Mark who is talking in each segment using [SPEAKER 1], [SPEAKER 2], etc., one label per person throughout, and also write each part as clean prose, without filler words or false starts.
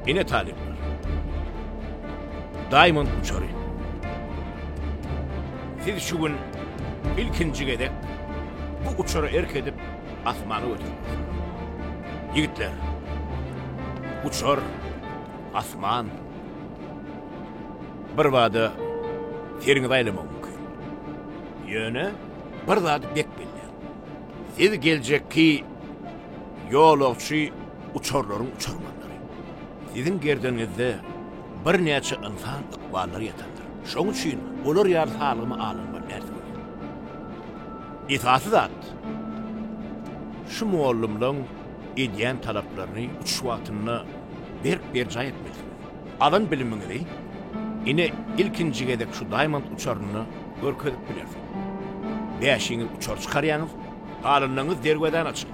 [SPEAKER 1] Ine talipler. Diamond uçarı. Siz şu gün ilkinci gedek bu uçarı erk edip asmanı ötürüyorsunuz. Yigitler, uçar, asman, bir vada seriniz aylama mümkün. Yöne, bir vada bek biller. Siz gelecek ki yolokçu uçarların uçarmanları. Sizin gerdenizde bir neçe insan ıkbalları yatandır. Şoň üçin olar ýar salymy alınma närdimi? İtaatı zat. Şu muallimlaryň edýän talaplaryny uçuş wagtyna bir jaý etmeli. Alan bilimiňizi ine ilkinji gedek şu Diamond uçaryny görkezip bilersiň. Beşiňiz uçar çykarýanyz, alanyňyz derweden açyk.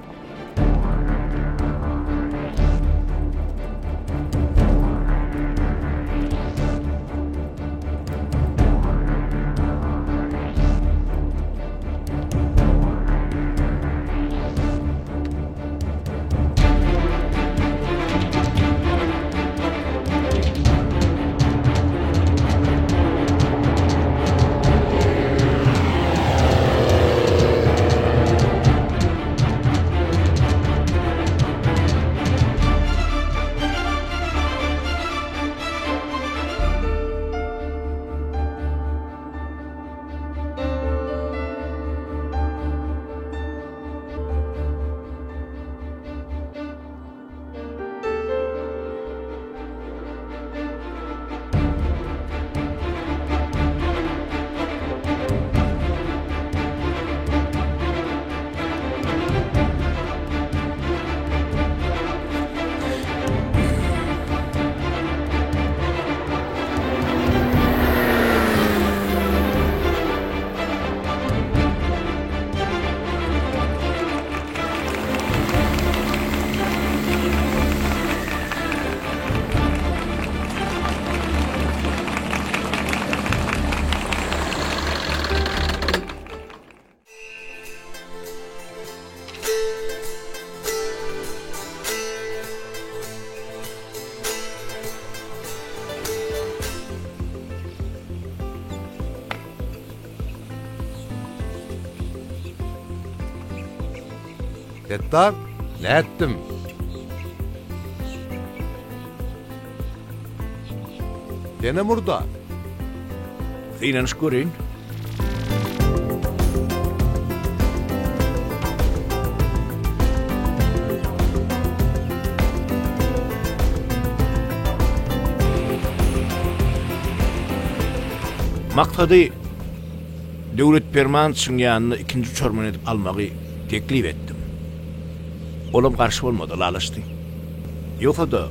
[SPEAKER 2] Settar, ne ettim? Dene burada.
[SPEAKER 1] Filan şükürün. Maktadı devlet perman çınyanını ikinci uçarman edip almağı teklif ettim. Olam karşı olmadı, lalıştı. Yoksa da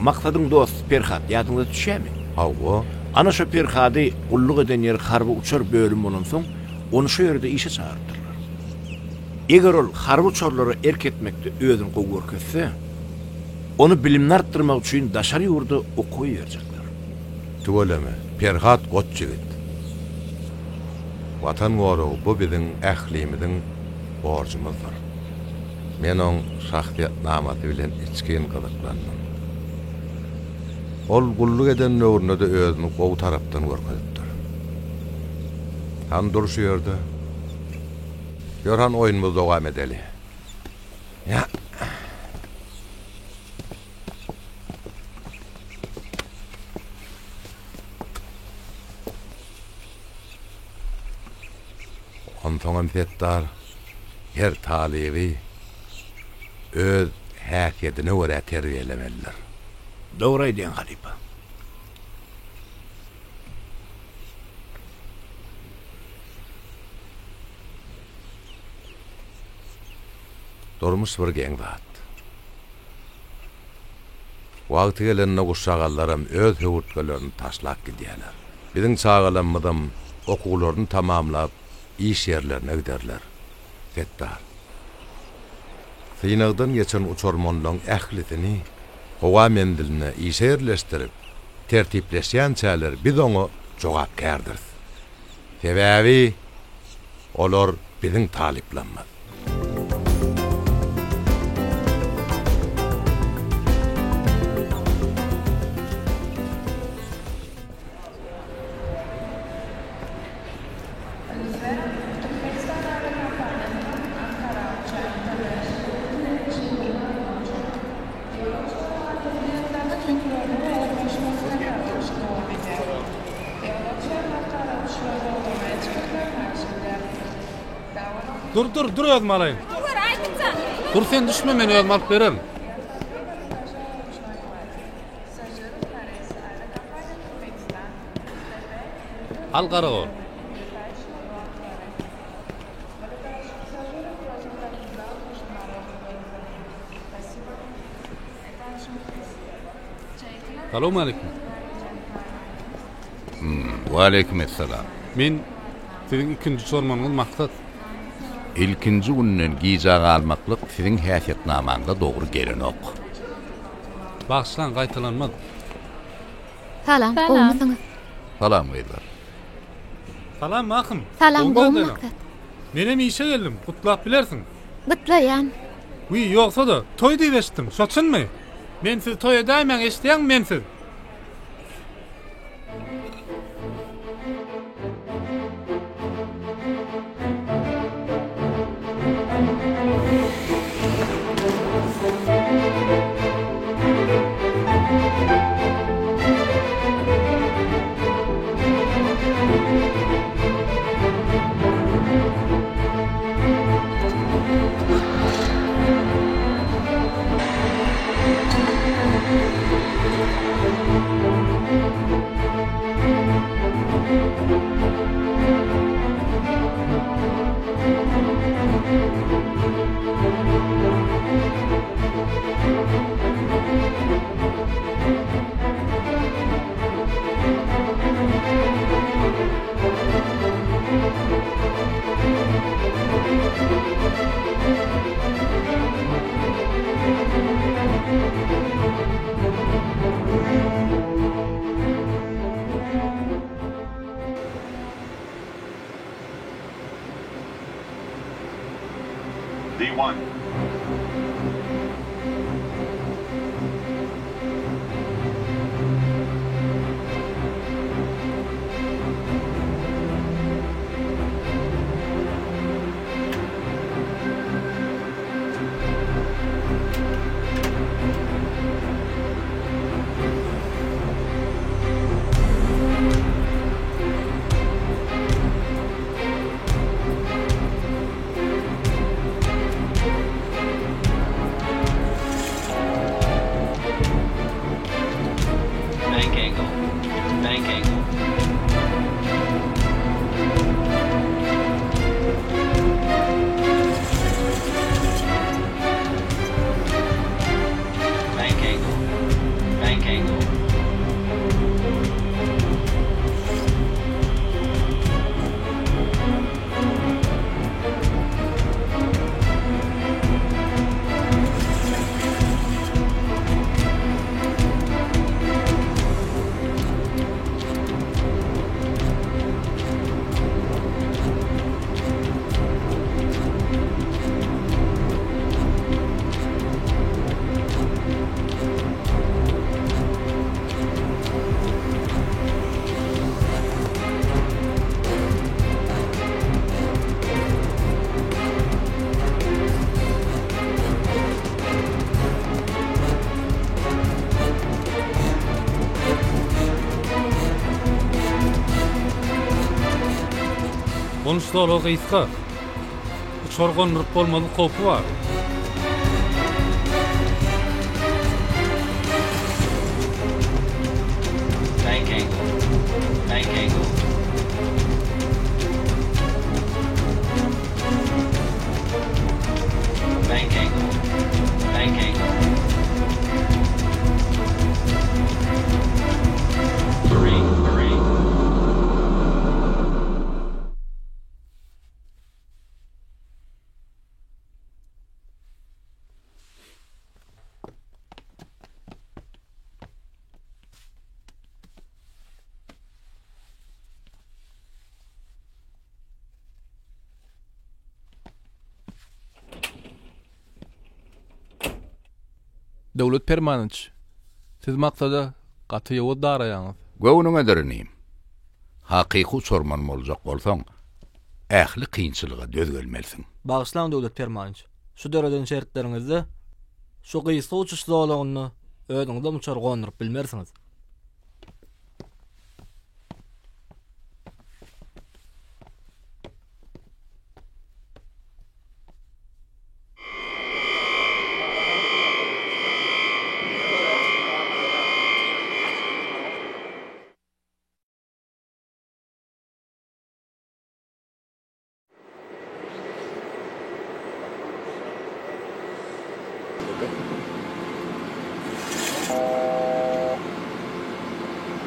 [SPEAKER 1] maksadın dost Perhat yadınıza düşer mi?
[SPEAKER 2] Hava.
[SPEAKER 1] Ana şu Perhat'ı kulluk eden yer harbi uçar bölüm olan son, onu şu yerde işe çağırtırlar. Eğer ol harbi uçarları erk etmekte özün kovur kesse, onu bilimini arttırmak için daşarı yurda okuyu verecekler.
[SPEAKER 2] Tuvaleme, Perhat got jigit. Vatan gorugy bu biziň ählimizin borjumyzdyr. Men oň şahsiýet namaty bilen içken gyzyklandym. Ol gulluk eden nöwrüne de özüni gowy tarapdan görkezipdir. Han durşy ýerde. Ýörhan oýunymyz dowam edeli. Ya. Ontoňam Settar her talibi öz häsiýetine görä terbiýelemeliler.
[SPEAKER 1] Dogry aýdýan halipa.
[SPEAKER 2] Durmuş bir geň zat. Wagty gelende guşagallaram öz höwürtgelerini taşlap gidýärler. Biziň çağalanmydym okuglaryny tamamlap iş yerlerine giderler. Settar. Synagdan geçen uçarmanlaryň ählisini howa mendiline işe yerleştirip tertipleşýän çäler biz oňa jogap berdir. Sebäbi olar biziň taliplanmaz.
[SPEAKER 3] Dur özüm alayım. Dur sen düşme, men özüm alıp bererim. Al qara ol. Selamun aleyküm.
[SPEAKER 2] Wa aleykümselam.
[SPEAKER 3] Men sizin ikinci sormanyňyz maksat.
[SPEAKER 2] İlkinji günden gijaga almaklyk siziň häsiýetnamaňda dogry gelenok.
[SPEAKER 3] Bağışlan, qaytalanmaz.
[SPEAKER 4] Salam, gowmasyňyz.
[SPEAKER 2] Salam beyler.
[SPEAKER 3] Salam makım.
[SPEAKER 4] Salam,
[SPEAKER 3] Ondan
[SPEAKER 4] gowum
[SPEAKER 3] dedim.
[SPEAKER 4] maksat.
[SPEAKER 3] Menem işe geldim, kutlap bilersin.
[SPEAKER 4] Gıtlayan.
[SPEAKER 3] Uy, yoksa da toy diýip eşitdim, şoçunmy? Men siz toy edäýmän, eşitýän mensiz.
[SPEAKER 5] D1.
[SPEAKER 6] Bank angle. Bank angle. Bank angle. Bank angle.
[SPEAKER 3] Bonusda ol gysga. Uçorgon bolmaly kopy var.
[SPEAKER 6] Bank angle. Bank angle. Bank angle. Bank angle. 3.
[SPEAKER 7] Döwlet permanent. Siz maksada gaty ýoly daraýaňyz.
[SPEAKER 2] Göwnüňe derinim. Hakyky sorman boljak bolsaň, ähli kynçylyga döz gelmelisiň.
[SPEAKER 8] Bağışlan döwlet permanent. Şu döreden şertleringizde şu gysga uçuş zolagyny öňüňde muçar gondurup bilmersiňiz.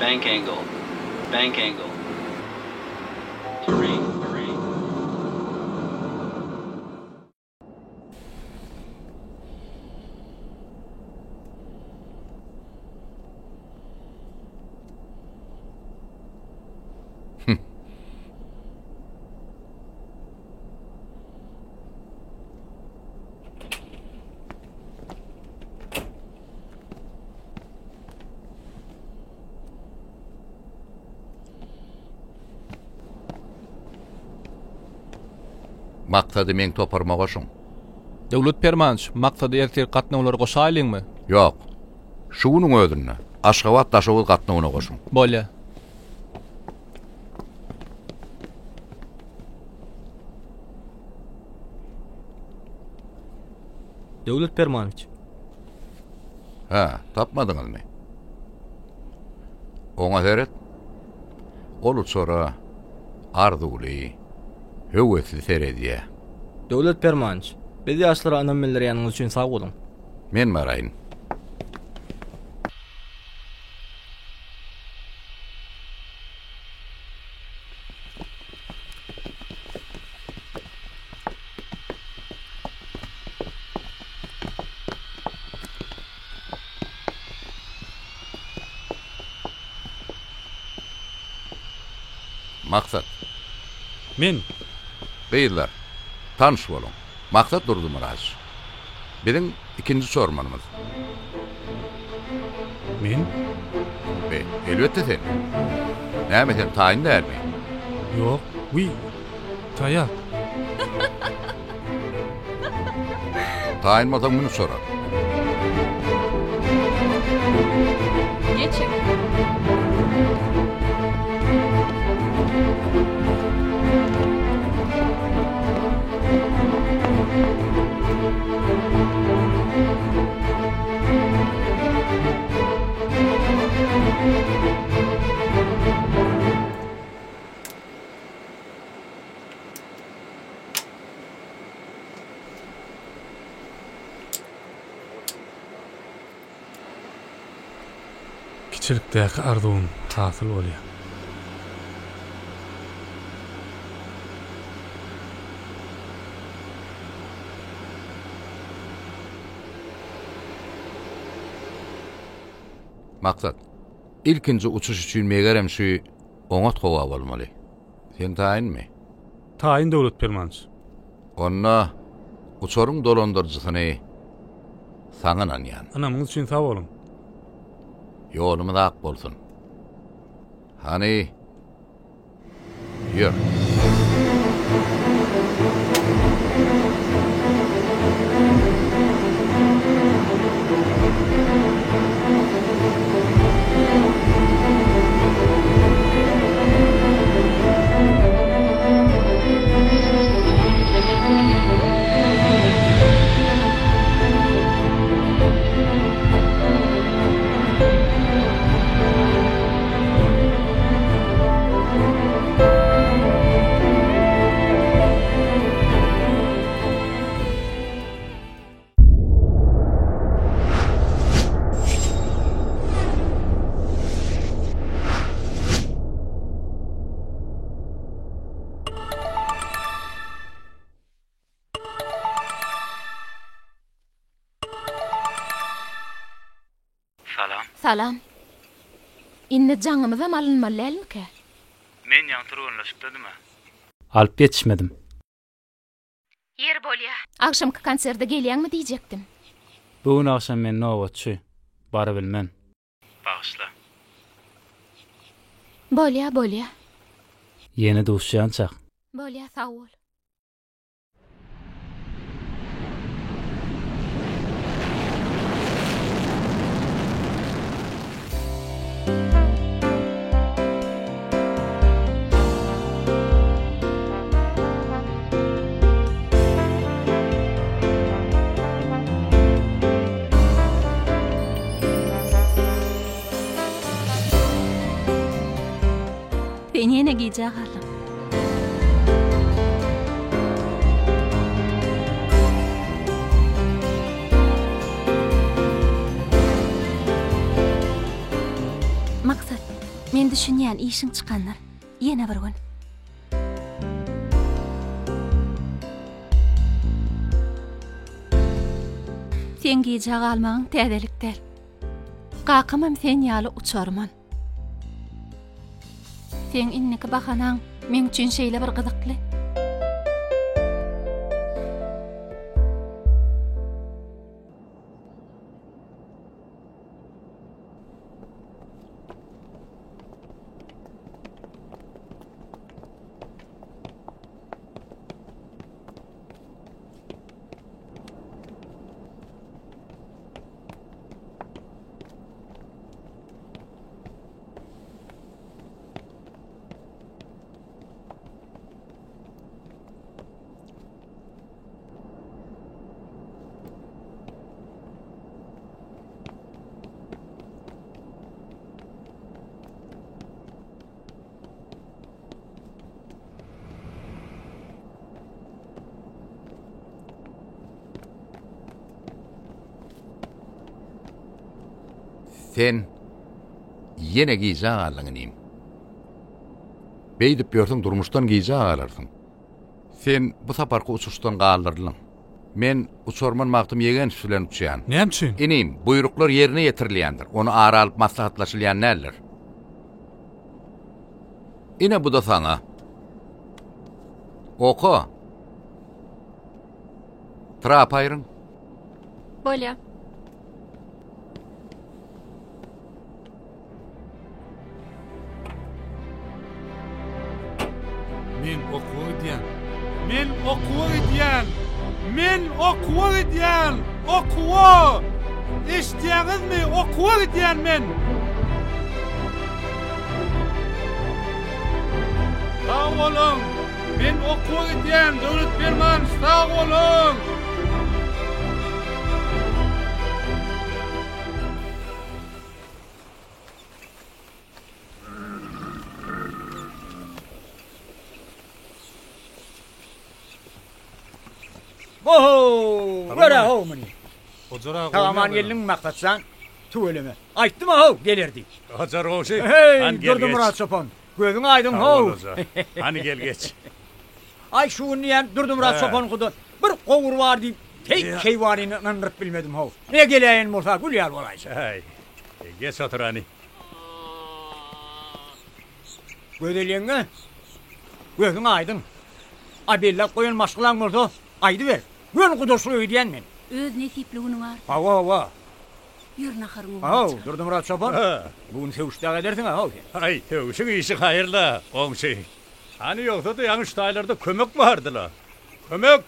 [SPEAKER 6] Bank angle. Bank angle. 3.
[SPEAKER 2] Maksady men toparmaga şoň.
[SPEAKER 7] Döwlet permanç maksady erkek gatnawlary goşaýlyňmy?
[SPEAKER 2] Ýok. Şunyň özüne Aşgabat Daşowy gatnawyna goşuň.
[SPEAKER 7] Bolýa.
[SPEAKER 8] Döwlet permanç.
[SPEAKER 2] Ha, tapmadyňyzmy? Oňa seret. Ol sonra arzuly, höwesli serediýä.
[SPEAKER 8] Döwlet permanç. Biz ýaşlar anammeler ýanyňyz üçin sag bolun.
[SPEAKER 2] Men maraýyn. Maksat.
[SPEAKER 3] Men
[SPEAKER 2] Beyler, tanış bolun. Maksat Durdumiraz. Biziň ikinji sormanymyz.
[SPEAKER 3] men
[SPEAKER 2] Elbette sen. Näme sen taýyn därmi?
[SPEAKER 3] ýok. Wi. Taýa.
[SPEAKER 2] Taýyn bolsaň muny sorar.
[SPEAKER 4] Geçin.
[SPEAKER 3] Kiçilikdäki arzuwum hasyl bolýar.
[SPEAKER 2] Maksat. İlkinci uçuş üçin megeremşi oňat gowa bolmaly. Sen taýynmy?
[SPEAKER 3] Taýyn döwlet permanç.
[SPEAKER 2] Onna uçoruň dolandyrjysyny saňan anýan.
[SPEAKER 3] Anamyň üçin sag bolun.
[SPEAKER 2] Ýolumyz ak bolsun. Hani ýör.
[SPEAKER 4] Salam. Inne jaňymyza malynmalymy?
[SPEAKER 9] Men ýantyr öňleşipdiňmi?
[SPEAKER 8] Alyp ýetişmedim.
[SPEAKER 4] Yer bolýar. Akşamky konserde gelýärmi diýjekdim.
[SPEAKER 9] Bugün akşam men nowatçy. Bara bilmem. Bağışla.
[SPEAKER 4] Bolýar.
[SPEAKER 9] Ýene duşýançak.
[SPEAKER 4] Bolýar, sag bol. Ben ýene gijä galym. Maksat, Men düşünýän işiň çykanlar. Ýene bir gün. Sen giyjak almagyň täzelikler. Gakymam sen ýaly uçarman. Sen inniki bahanaň men üçin şeýle bir gyzykly.
[SPEAKER 2] Sen yine giyjak alaňynym. Beýdip ýörsüň durmuşdan giyjak alarsın. Sen bu saparky uçuşdan galdyrdyň. Men uçorman magtym ýegen sülen uçýan.
[SPEAKER 3] Näçin?
[SPEAKER 2] Inim, buyruklar yerine yetirilýändir. Onu ara alyp maslahatlaşylýan näler? Ine bu da sana. Oku. Trap aýryň.
[SPEAKER 4] Bolýa.
[SPEAKER 3] Men okuwy diýen. Men okuwy diýen. Men okuwy diýen. Okuwy. Eşdiýäňizmi? Okuwy diýen men. Sağ olun. Men okuwy diýen Döwlet Berman, sağ olun.
[SPEAKER 10] Oho, göre ho muni.
[SPEAKER 3] Ojara
[SPEAKER 10] Tamaman gelin maksatsan, tuveleme. Aytdım ho, gelirdi.
[SPEAKER 1] Hajar oşy.
[SPEAKER 10] Hey, gördüm Murat Sopan. Gözün aydın ho.
[SPEAKER 1] Hani gel geç.
[SPEAKER 10] Ay şu niyen durdum Murat Sopan kudu. Bir kovur var deyip, tek keyvanini ınırıp bilmedim ho. Ne geleyin Mursa, gül yar olaysa.
[SPEAKER 1] Hay. Geç otur hani.
[SPEAKER 10] Gödeliğine, gözün aydın. Ay bella koyun maşkılan Mursa, aydı ver. Gön kudursu ödeyen men.
[SPEAKER 4] Öz nesipliğinin var.
[SPEAKER 10] Hava.
[SPEAKER 4] Yürü nakarın
[SPEAKER 10] Ho, durdum Murat Sopan. Bugün sevuşta edersin ha.
[SPEAKER 1] Hay, tövüşün işi hayırlı. Komşu. Hani yoksa da yanlış taylarda kömök vardılar. Kömök.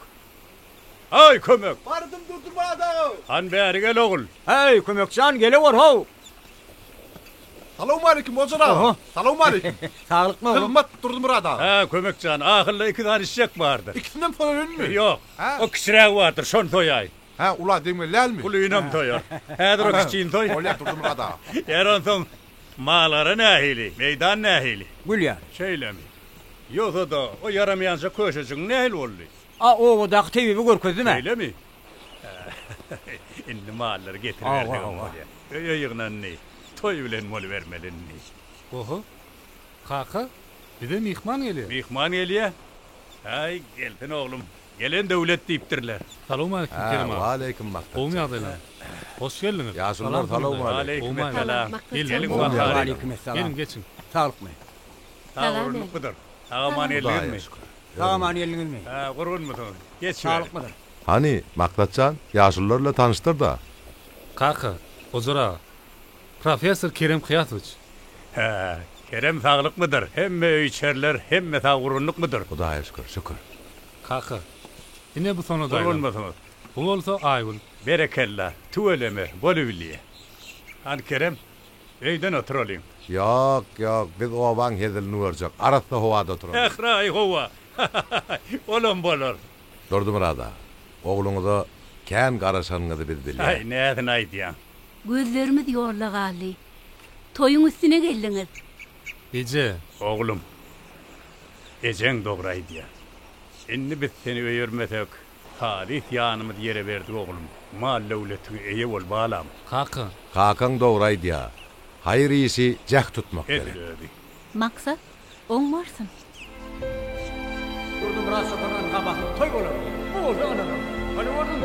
[SPEAKER 1] Ay kömök.
[SPEAKER 10] Vardım durdum adam.
[SPEAKER 1] Han beri gel oğul.
[SPEAKER 10] Hey, kömekçan geliyor ho.
[SPEAKER 2] Salamu aleyküm Ojara. Salamu aleyküm.
[SPEAKER 10] Sağlık mı oğlum?
[SPEAKER 2] Hırmat durdum burada.
[SPEAKER 1] Ha kömekcan, ahırlı 2 tane işçek vardı.
[SPEAKER 2] İkisinden falan mü?
[SPEAKER 1] Yok,
[SPEAKER 2] Ha?
[SPEAKER 1] o kişirek vardır, şon toyay.
[SPEAKER 2] Ha ula deme lel mi?
[SPEAKER 1] Kuluyunam toyar. Hedir o kişiyin toy.
[SPEAKER 2] Olya durdum burada.
[SPEAKER 1] Yaran son mağlara nahili, meydan nahili.
[SPEAKER 10] Gül yar.
[SPEAKER 1] Şeyle mi? Yoksa da o yaramayanca köşecin nahil oldu.
[SPEAKER 10] O da TV bir görküzdü mü?
[SPEAKER 1] Öyle mi? İndi mağları getiriverdi oraya. Öyüğünden ne? Toy bilen mol vermelin ne?
[SPEAKER 3] Oho. Kaka. Bir de mihman geliyor.
[SPEAKER 1] Mihman geliyor. Ay geldin oğlum. Gelen devlet deyiptirler.
[SPEAKER 3] Salamu aleyküm Kerim abi.
[SPEAKER 2] Aleyküm maktat.
[SPEAKER 3] Oğum yağdaylar. Hoş geldiniz.
[SPEAKER 2] Yaşlılar salamu aleyküm.
[SPEAKER 1] Aleyküm selam. Gelin
[SPEAKER 10] Aleyküm
[SPEAKER 1] bakalım.
[SPEAKER 10] selam.
[SPEAKER 3] Gelin geçin.
[SPEAKER 10] Sağlık mı?
[SPEAKER 1] Sağırlık mıdır? Ağaman elin mi?
[SPEAKER 10] Sağman eliniz mi?
[SPEAKER 1] Ha, kurun mudur? Geç
[SPEAKER 10] Sağlık mıdır?
[SPEAKER 2] Hani maktatcan yaşlılarla tanıştır da.
[SPEAKER 3] Kaka. Ojara. Profesör Kerem Kıyatoviç.
[SPEAKER 1] Ha, Kerem sağlık mıdır? Hem içerler hem sağırlık mıdır?
[SPEAKER 2] Hudaya şükür.
[SPEAKER 3] Kaka. Yine bu sonu
[SPEAKER 1] Kurun
[SPEAKER 3] daylan.
[SPEAKER 1] mudur?
[SPEAKER 3] Bu olsa Aygül.
[SPEAKER 1] Berekella, tuveleme, bolüvilliye. Han Kerem, eyden otur olayım.
[SPEAKER 2] Yok biz o van hedilini vercek. Arasda havada oturalım.
[SPEAKER 1] Ehray hova. Olum bolur.
[SPEAKER 2] Durdum burada. Oğlunuza kän garaşanıňyzy biz bilýär.
[SPEAKER 1] Ay nädin aýdýan.
[SPEAKER 4] Gözlerimiz yorla gali. Toyun üstüne geldiňiz.
[SPEAKER 3] Ece.
[SPEAKER 1] Oğlum. Ejen dogry aýdýar. Inni biz seni öýürmesek, halis ýanymyz ýere berdi oğlum. Mal döwleti eýe bol balam.
[SPEAKER 3] Kaka.
[SPEAKER 2] Kakan doğru aýdýar. Hayır iyisi jak tutmak gerek.
[SPEAKER 4] Maksat, oň varsın.
[SPEAKER 10] Durdum rasa kanan kabahın toy bolar. O zaman hadi vardın.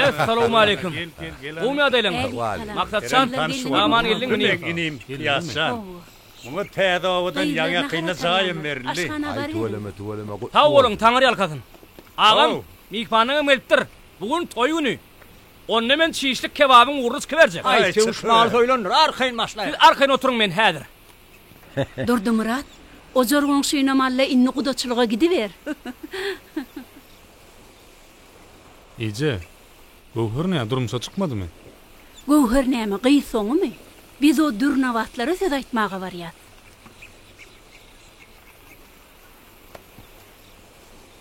[SPEAKER 8] Assalamu alaykum. Bu me adaylan. Maksatçan, aman geldin mi?
[SPEAKER 11] Inim, Yasan. Muňa täze owadan ýa-ýa kynna saýym berildi.
[SPEAKER 2] Tuvaleme.
[SPEAKER 8] Taw bolun, taňary alkasyn. Agam, mihmanyňam gelipdir. Bugun toy güni. Onda men çiğişlik kebabyň urus berjek.
[SPEAKER 10] Ay, çewşmal soýlandyr, arkaýyn başlaýar.
[SPEAKER 8] Siz arkaýyn oturuň men häzir.
[SPEAKER 4] Durdy Murat, o jorgoň şeýle malla inni gudaçylyga gidiber.
[SPEAKER 3] Iýje. Gowhur ne durmuşa çykmadymy?
[SPEAKER 4] Gowhur näme gyssoňmy? Biz o dürnawatlary söz aýtmaga barýar.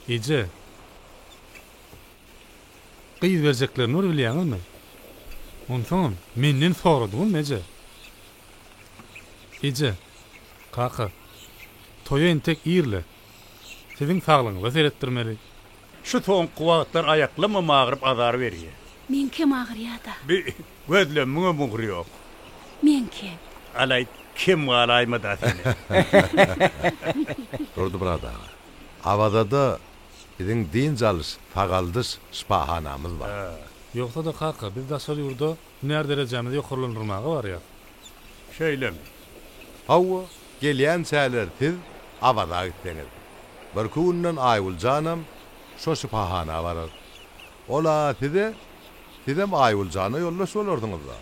[SPEAKER 3] Iýje. Gyýz berjeklerini bilýäňizmi? Onsoň menden soradyň neje? Iýje. Kaka. Toýa entek ýerle. Siziň saglygyňyza seretdirmeli.
[SPEAKER 11] Şu toň kuwatlar aýaklama magryp azar berýär.
[SPEAKER 4] Men kim agyrýada?
[SPEAKER 11] Gözlem muňa muňry ýok.
[SPEAKER 4] Men kim?
[SPEAKER 11] Alay kim alaymy da seni.
[SPEAKER 2] Durdu burada. Avada da bizim din jalys, fagaldys spahanamyz bar.
[SPEAKER 3] Ýoksa da kaka, biz daşary ýurda näre derejemizde ýokurlandyrmagy barýar.
[SPEAKER 11] Şeýlem.
[SPEAKER 2] Hawa gelýän säler tiz avada gitdiňiz. Bir kundan aýuljanam şo spahana barar. Ola tidem aýuljana ýollaş bolardyňyz da.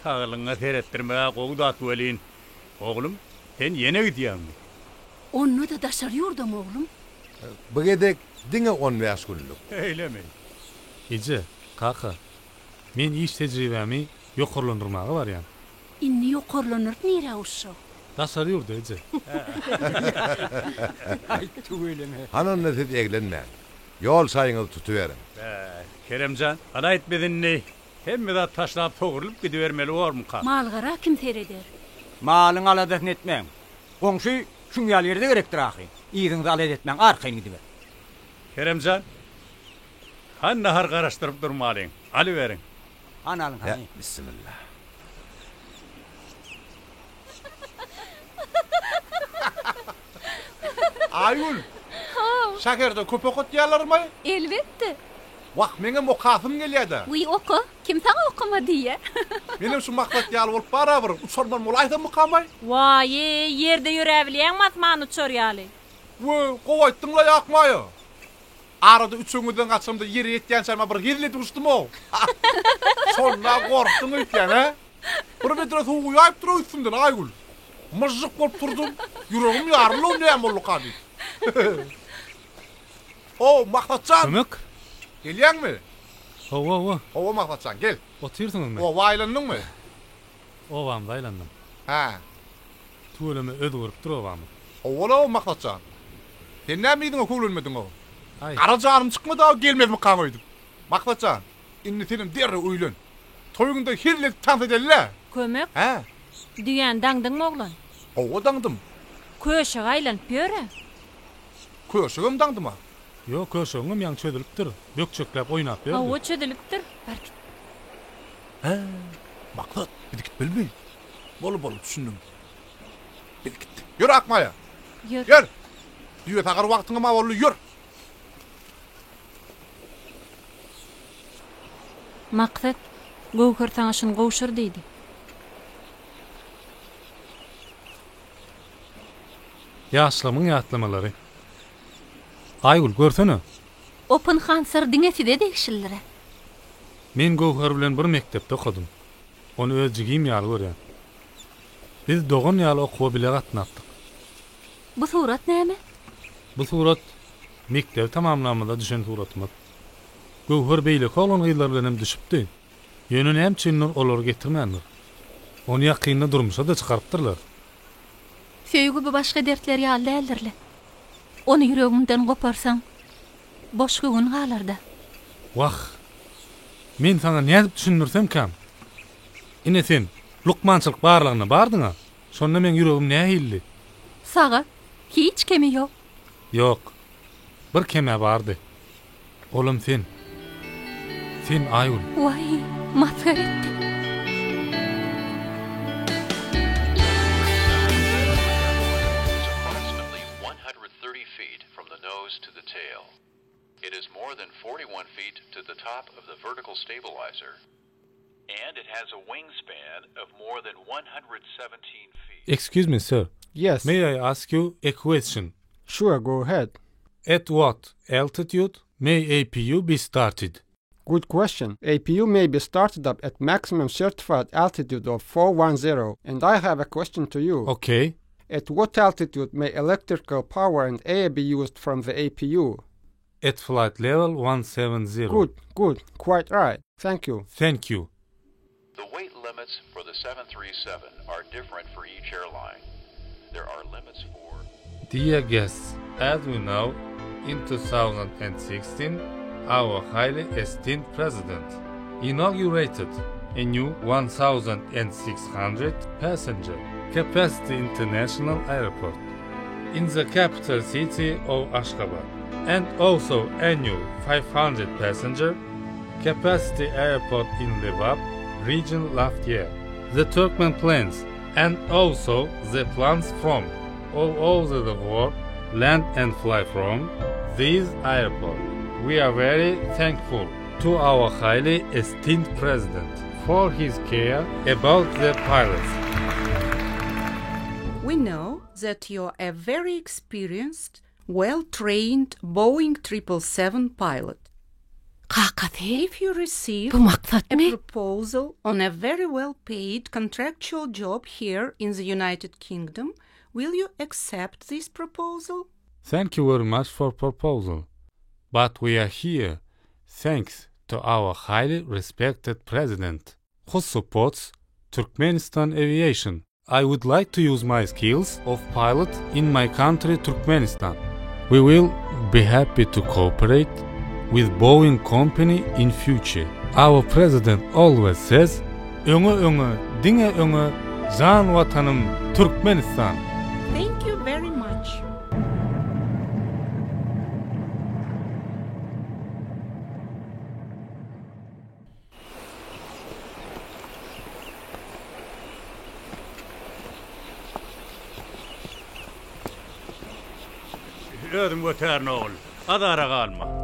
[SPEAKER 11] Tağlyňa seretdirmäge gowdat welin. Oglum, sen ýene gidýärmi?
[SPEAKER 4] Onu da daşary ýurdam oglum.
[SPEAKER 2] Bu gedek diňe 15 günlük.
[SPEAKER 11] Eýlemi?
[SPEAKER 3] Iýje, kaka. Men iş tejribemi ýokurlandyrmagy barýar.
[SPEAKER 4] Inni ýokurlanır nire uşşu.
[SPEAKER 3] Daşary ýurda iýje.
[SPEAKER 10] Ay, tuweleme.
[SPEAKER 2] Hanan ne siz eglenmän. Ýol saýyňyzy tutuberin.
[SPEAKER 11] Keremjan, ala etmedinni. Hemme de taşlap toğurulup gidivermeli warmy ka?
[SPEAKER 4] Malgara kim tereder?
[SPEAKER 10] Malyň aladat etmeň. Goňşy şuň ýal ýerde gerekdir ahy. Ýygyňy aladat etmeň, arkaýyn gidiber.
[SPEAKER 11] Keremjan, han nahar garaşdyryp durmalyň. Ali beriň.
[SPEAKER 10] Analyň
[SPEAKER 2] Ya,
[SPEAKER 10] hani.
[SPEAKER 2] bismillah.
[SPEAKER 12] Ayul. Şakerde köpek ot ýalarmy?
[SPEAKER 4] Elbetde.
[SPEAKER 12] Waq meňe mokafym gelýärdi.
[SPEAKER 4] Uy oku, kim sana okuma diye.
[SPEAKER 12] Menem şu maksat ýaly bolup barabir uçurman molayda mukamay.
[SPEAKER 13] Vay, yerde ýörebilýän masmany uçur ýaly.
[SPEAKER 12] Wo, gowaýtdyňla ýakmaýy. Arada üçüňizden gaçamda ýere ýetýän şerme bir gizli duruşdymy? Sonra gorkdum ýetýän, he? Bir metre suw ýaýyp durup üstünden aýgul. Mızık bolup durdum. Yüreğim ýarlyw näme boldy kady. O, Maksatcan.
[SPEAKER 3] Kömek?
[SPEAKER 12] Gelýänmi?
[SPEAKER 3] Owa.
[SPEAKER 12] Owa Maksatcan, gel.
[SPEAKER 3] Oturýarsyňyzmy?
[SPEAKER 12] O waýlandyňmy?
[SPEAKER 3] Owam waýlandym.
[SPEAKER 12] Ha.
[SPEAKER 3] Tuweleme öd gurup durabam.
[SPEAKER 12] Owa Maksatcan. Sen näme diýdiň okulunmedin o?
[SPEAKER 3] Ay.
[SPEAKER 12] Ara janym çykmady, gelmedimi kaňoýdum. Maksatcan, inni senin derre öýlen. Toýuňda hirlet tans edeller.
[SPEAKER 13] Kömek?
[SPEAKER 12] Ha.
[SPEAKER 13] Düýän daňdyňmy oglan?
[SPEAKER 12] Owa daňdym.
[SPEAKER 13] Köşe gaýlanyp ýöre.
[SPEAKER 12] Köşegim daňdyma?
[SPEAKER 3] Ýok, köşegim ýaň çödülipdir. Bökçeklep oýnap berdi.
[SPEAKER 13] Hawa çödülipdir. Berk.
[SPEAKER 12] Ha. Maksat, gidip bilmeý. Bolu düşündüm. Gidip. Ýür akmaýa. Ýür. Ýür tagar wagtyňa ma bolly ýür.
[SPEAKER 13] Maksat, gowhur taňyşyny gowşur diýdi.
[SPEAKER 3] Ýaşlamyň ýatlamalary. Aýgul görsene.
[SPEAKER 4] Open Hansar diňeside degişillere.
[SPEAKER 3] Men Gowhar bilen bir mekdepde okudum. Onu özjigim ýaly görýär. Biz dogan ýaly okuwa bile gatnapdyk.
[SPEAKER 4] Bu surat näme?
[SPEAKER 3] Bu surat mektep tamamlamada düşen suratymyz. Gowhar beýle kolan gyýlar bilen düşüpdi. Ýönüne hem çynnyr olar getirmändir. Onu ýakynna durmuşa da çykarypdyrlar.
[SPEAKER 4] Söýgü bu başga dertler ýaly däldirler. Onu ýüregimden goparsaň, boş gün galarda.
[SPEAKER 3] Wah. Men sana nädip düşünürsem kam. Ine sen lukmançylyk barlygyna bardyňa. Şonda men ýüregim nähilli.
[SPEAKER 4] Saga hiç kemi ýok.
[SPEAKER 3] Yok. Bir keme bardy. Olum sen. Sen Aýgul.
[SPEAKER 4] Vay, mazhar etdi.
[SPEAKER 14] Approximately 130 feet from the nose to the tail. It is more than 41 feet to the top of the vertical stabilizer. And it has a wingspan of more than 117 feet.
[SPEAKER 3] Excuse me, sir.
[SPEAKER 15] Yes.
[SPEAKER 3] May I ask you a question?
[SPEAKER 15] Sure, go ahead.
[SPEAKER 3] At what altitude may APU be started?
[SPEAKER 15] Good question. APU may be started up at maximum certified altitude of 410. And I have a question to you.
[SPEAKER 3] Okay.
[SPEAKER 15] At what altitude may electrical power and air be used from the APU?
[SPEAKER 3] At flight level 170.
[SPEAKER 15] Good. Quite right. Thank you.
[SPEAKER 3] Thank you.
[SPEAKER 14] The weight limits for the 737 are different for each airline. There are limits for...
[SPEAKER 3] Dear guests, as we know, in 2016, our highly esteemed president inaugurated a new 1,600 passenger capacity international airport in the capital city of Ashgabat, and also a new 500 passenger capacity airport in Lebap region last year. The Turkmen plans and also the plans from all over the world land and fly from these airports. We are very thankful to our highly esteemed president for his care about the pilots.
[SPEAKER 16] We know that you're a very experienced, well-trained Boeing 777 pilot. If you receive a proposal on a very well-paid contractual job here in the United Kingdom, will you accept this proposal?
[SPEAKER 3] Thank you very much for proposal. But we are here thanks to our highly respected president who supports Turkmenistan aviation. I would like to use my skills of pilot in my country Turkmenistan. We will be happy to cooperate with Boeing company in future. Our president always says, "Öňe, diňe öňe, jan watanım Turkmenistan."
[SPEAKER 16] Thank you very much.
[SPEAKER 11] Ödüm götär nol. Adara galma.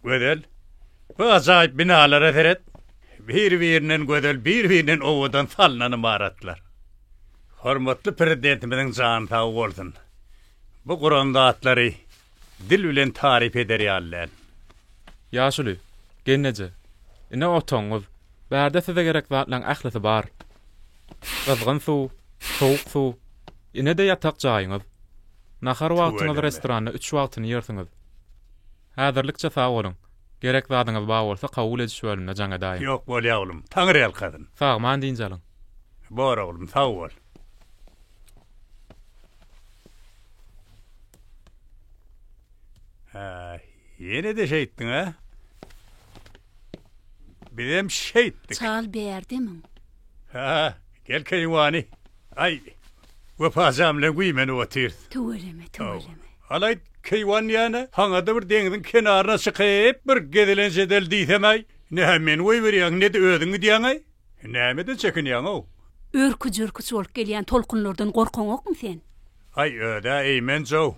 [SPEAKER 11] Gödel. Bu acayip binalara teret. Bir-birinin gödel, bir-birinin owadan salnany maratlar. Hormatly prezidentimizin jany tağı bolsun. Bu Kur'an atlary dil bilen tarif eder ýalylar.
[SPEAKER 17] Ýaşuly, gennece. Ine otoňyz, bärde size gerek zatlaryň ählisi bar. Gızgın suw, soğuk suw, ine de ýatak jaýyňyz. Nahar wagtyňyz restoranda 3 wagtyny ýersiňiz. Häzirlikçe sag bolun. Gerek zadyňyz bar bolsa kabul edýiş bölümine jaňa daýym.
[SPEAKER 11] Yok bolýa oğlum, taňyr ýalkadyn.
[SPEAKER 17] Sagman diýinjalyň.
[SPEAKER 11] Bar oğlum, sag bol. Yine de şey ettin ha? Bizim şey ettik.
[SPEAKER 4] Çal berdim.
[SPEAKER 11] Ha, gel kayınvani. Ay, vefazamla güymeni otir.
[SPEAKER 4] Tuğuleme.
[SPEAKER 11] Alay kayınvan yana, hangada bir denizin kenarına sıkıp bir gedilen jedel diytemay. Ne hemen oy veriyan, ne de ödünü diyanay. Nämeden çekiniyan o?
[SPEAKER 4] Örkücürküç olup gelýän tolkunlardan gorkaň okmy sen?
[SPEAKER 11] Ay öde eymen jo.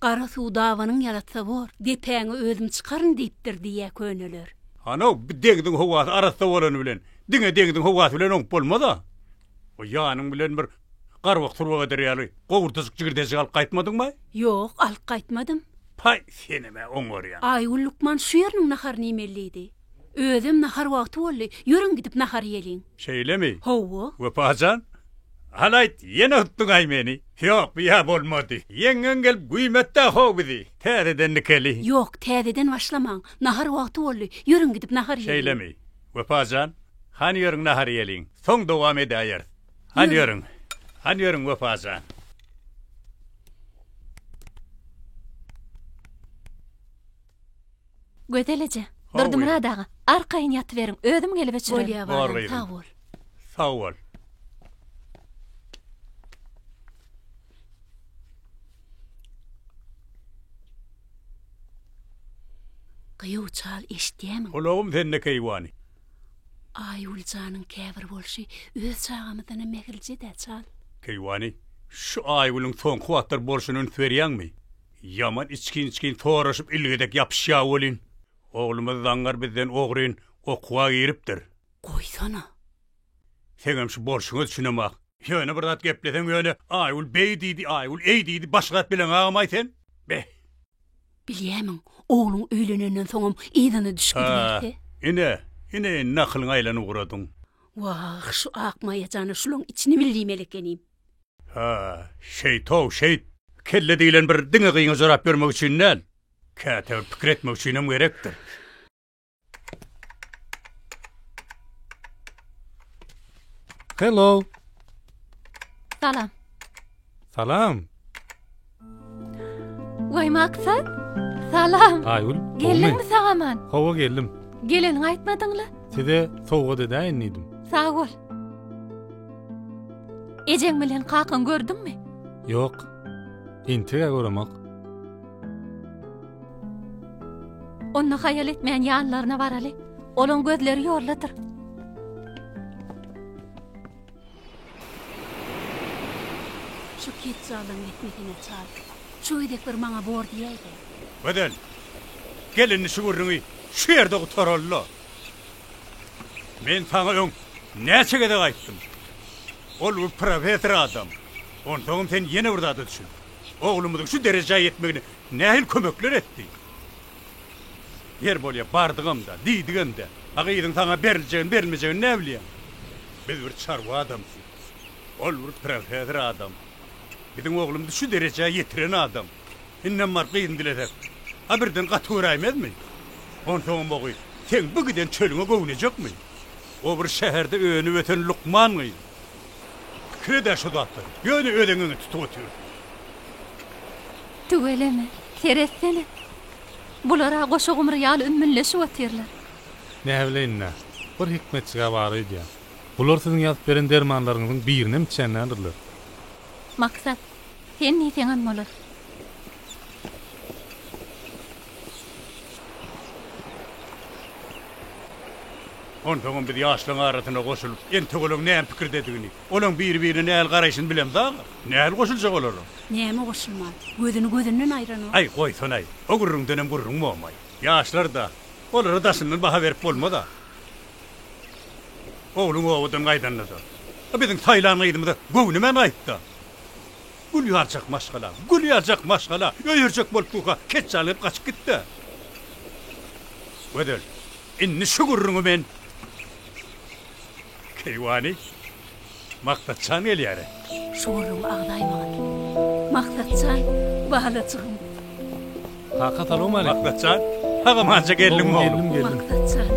[SPEAKER 4] Gara suw dawanyň yalatsa bor, depäňi özüm çykaryn diýipdir diýe köneler.
[SPEAKER 11] Ana bir degdiň howasy arasda bolany bilen, diňe degdiň howasy bilen oňup bolmada. O ýanyň bilen bir garwak turwak eder ýaly. Gowurtysy jigirdesi alyp gaýtmadyňmy?
[SPEAKER 4] Yok, alyp gaýtmadym.
[SPEAKER 11] Pay senime oňorýan.
[SPEAKER 4] Aýgul Lukman şu ýerniň nahar nimellidi. Özüm nahar wagty boldy, ýörüň gidip nahar ýeliň.
[SPEAKER 11] Şeýlemi?
[SPEAKER 4] Howa.
[SPEAKER 11] Wepajan? Halayt ýene tutduň ay meni. Yok, ýa bolmady. Ýeňen gelip güýmetde howdy. Täzeden nikeli.
[SPEAKER 4] Yok, täzeden başlamaň. Nahar wagty boldy, ýörüň gidip nahar ýeliň.
[SPEAKER 11] Şeýlemi? Wepajan? Hani yörün nahar yelin. Son devam edayır. Hani yörün. Hani yörün Vefazan.
[SPEAKER 4] Gödelece. Durdumra dağı. Arkayın yatıverin. Ödüm gelip içirelim.
[SPEAKER 11] Sağ ol. Sağ ol.
[SPEAKER 18] Gıyıv çal eşdiyemim.
[SPEAKER 11] Oğlum sen ne kayvani?
[SPEAKER 18] Ay ulcanın käbir bolşy öz çağımydan mehilje de çal.
[SPEAKER 11] Kayvani. Şu ayulun son kuatlar bolşunun feryan mı? Yaman içkin toraşıp ilgedek yapışya olin. Oğlumuz zangar bizden oğrun okuğa giripdir.
[SPEAKER 18] Koysana.
[SPEAKER 11] Sen şu bolşunu düşünemek. Yöne buradat geplesen yöne ayul bey diydi ayul ey diydi başkat bilen ağamay sen. Be.
[SPEAKER 18] Bilyemem. Oğlun öýlenenden soňam ýygyny düşkündirdi.
[SPEAKER 11] Ine nakılın aylanı uğradın.
[SPEAKER 18] Vah, şu akmayacağını şulun içini bildiğim elekenim.
[SPEAKER 11] Şey, kelle deyilen bir dine kıyına zorap görmek için nel? Kâtev pikir etmek için gerektir.
[SPEAKER 3] Hello.
[SPEAKER 4] Salam.
[SPEAKER 3] Salam.
[SPEAKER 4] Vay maksat. Salam.
[SPEAKER 3] Ayul.
[SPEAKER 4] Geldin mi sağaman?
[SPEAKER 3] Hova geldim.
[SPEAKER 4] Gelin aytmadın la?
[SPEAKER 3] Size soğuğa dede enniydim.
[SPEAKER 4] Sağ ol. Eceň bilen kakyn gördün mü?
[SPEAKER 3] Yok. Intege göremek.
[SPEAKER 4] Onu hayal etmeyen yanlarına var ali. Olun gözleri yorladır.
[SPEAKER 18] Şu ketçalın ekmekine çal. Şu edek bir bana bor diyeydi.
[SPEAKER 11] Bedel. Gelin şu gurrunu şu yerde oturalım. Men sana yok. Ne çekede ayttım. Ol bu profesör adam. Ondan sen yine burada düşün. Oğlumuzun şu dereceye yetmegine nehil kömekler etti. Yer bolya bardığımda, diydiğimde, ağaydın sana berilmeyeceğin ne bileyim. Biz bir çarva adamsın. Ol bir profesör adam. Bizim oğlumuzu şu dereceye yetiren adam. İnnem markayın diledek. Ha birden katı uğrayamaz mı? Ondan boğuy, sen bu giden çölüne kovunacak mı? O bir şehirde öğünü öten Lukman mıydı? Kreder şu datlar, yönü ödenini tutup otuyor.
[SPEAKER 4] Tüveleme, teressene. Bulara goşa gumru yal ünmünleşi otirler.
[SPEAKER 3] Nähleýinne? Bir hikmetçiga bary idi. Bular siziň ýazyp beren dermanlaryňyzyň birini mi içenlerdirler?
[SPEAKER 4] Maksat, sen niýeň anmalar?
[SPEAKER 11] Ondan bir yaşlığın aratyna goşulup, entegolog näme pikir dediğini, olan bir-birine näl garaýşyny bilem dağı. Näl goşuljak olar?
[SPEAKER 18] Näme goşulmaz? Gözünden aýrany.
[SPEAKER 11] Ay, koy sonay. O gurrun dönem gurrun bolmay. Yaşlar da, olara daşynyň baha berip bolmada. Oğlum owadan gaýdanlady. Biziň taýlan gaýdymda gowny men aýtdy. Gül ýarjak maşgala, öýürjek bolup tuğa ketçalyp gaçyp gitdi. Wedel, inni şu gurruňy men Keyvani, maktatçan elýär.
[SPEAKER 18] Şorum ağdaýmagy. Maktatçan, bahalacygym.
[SPEAKER 3] Haqa salam aleykum.
[SPEAKER 11] Maktatçan, haga mança geldim oğlum.
[SPEAKER 18] Maktatçan.